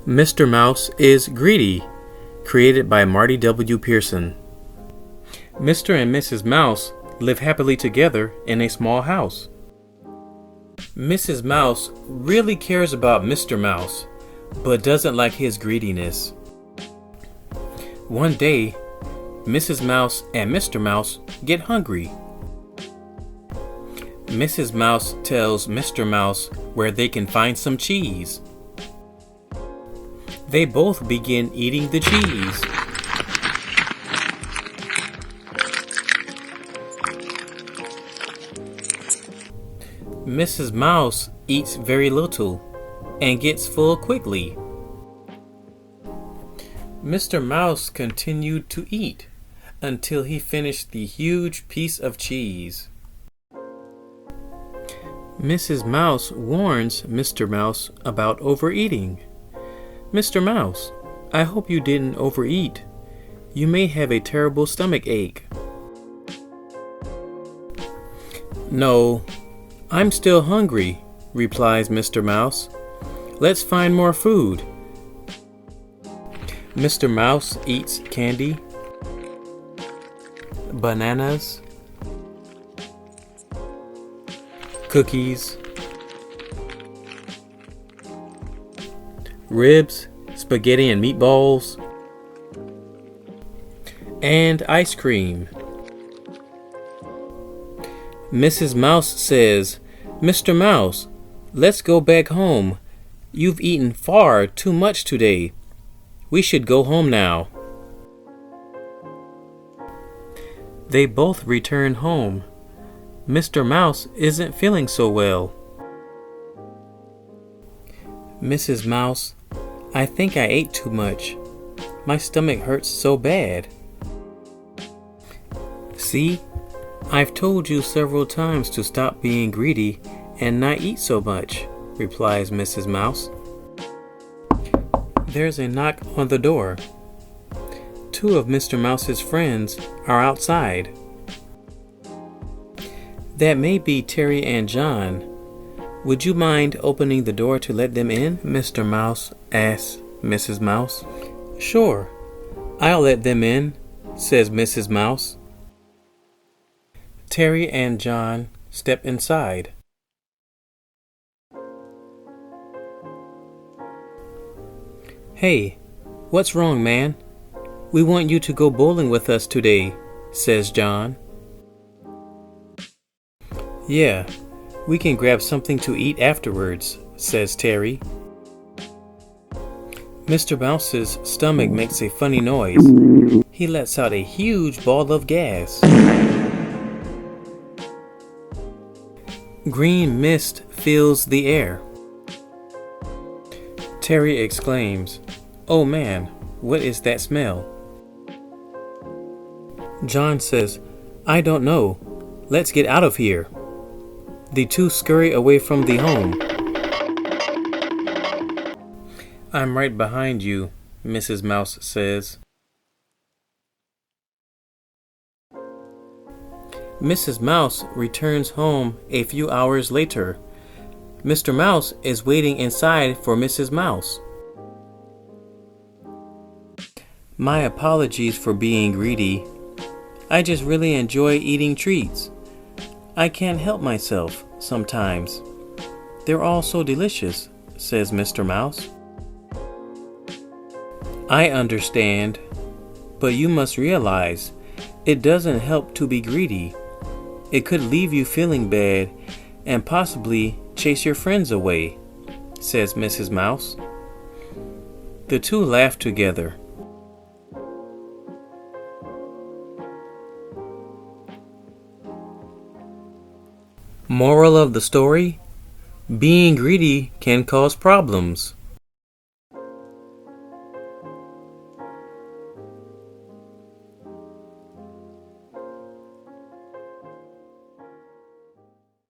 Mr. Mouse is Greedy, created by Marty W. Pearson. Mr. and Mrs. Mouse live happily together in a small house. Mrs. Mouse really cares about Mr. Mouse, but doesn't like his greediness. One day, Mrs. Mouse and Mr. Mouse get hungry. Mrs. Mouse tells Mr. Mouse where they can find some cheese. They both begin eating the cheese. Mrs. Mouse eats very little and gets full quickly. Mr. Mouse continued to eat until he finished the huge piece of cheese. Mrs. Mouse warns Mr. Mouse about overeating. Mr. Mouse, I hope you didn't overeat. You may have a terrible stomach ache. No, I'm still hungry, replies Mr. Mouse. Let's find more food. Mr. Mouse eats candy, bananas, cookies, ribs, spaghetti and meatballs, and ice cream. Mrs. Mouse says, Mr. Mouse, let's go back home. You've eaten far too much today. We should go home now. They both return home. Mr. Mouse isn't feeling so well. Mrs. Mouse, I think I ate too much. My stomach hurts so bad. See, I've told you several times to stop being greedy and not eat so much, replies Mrs. Mouse. There's a knock on the door. Two of Mr. Mouse's friends are outside. That may be Terry and John. Would you mind opening the door to let them in? Mr. Mouse asks Mrs. Mouse. Sure, I'll let them in, says Mrs. Mouse. Terry and John step inside. Hey, what's wrong, man? We want you to go bowling with us today, says John. Yeah, we can grab something to eat afterwards, says Terry. Mr. Mouse's stomach makes a funny noise. He lets out a huge ball of gas. Green mist fills the air. Terry exclaims, "Oh man, what is that smell?" John says, "I don't know. Let's get out of here." The two scurry away from the home. I'm right behind you, Mrs. Mouse says. Mrs. Mouse returns home a few hours later. Mr. Mouse is waiting inside for Mrs. Mouse. My apologies for being greedy. I just really enjoy eating treats. I can't help myself sometimes. They're all so delicious, says Mr. Mouse. I understand, but you must realize it doesn't help to be greedy. It could leave you feeling bad and possibly chase your friends away, says Mrs. Mouse. The two laugh together. Moral of the story: being greedy can cause problems.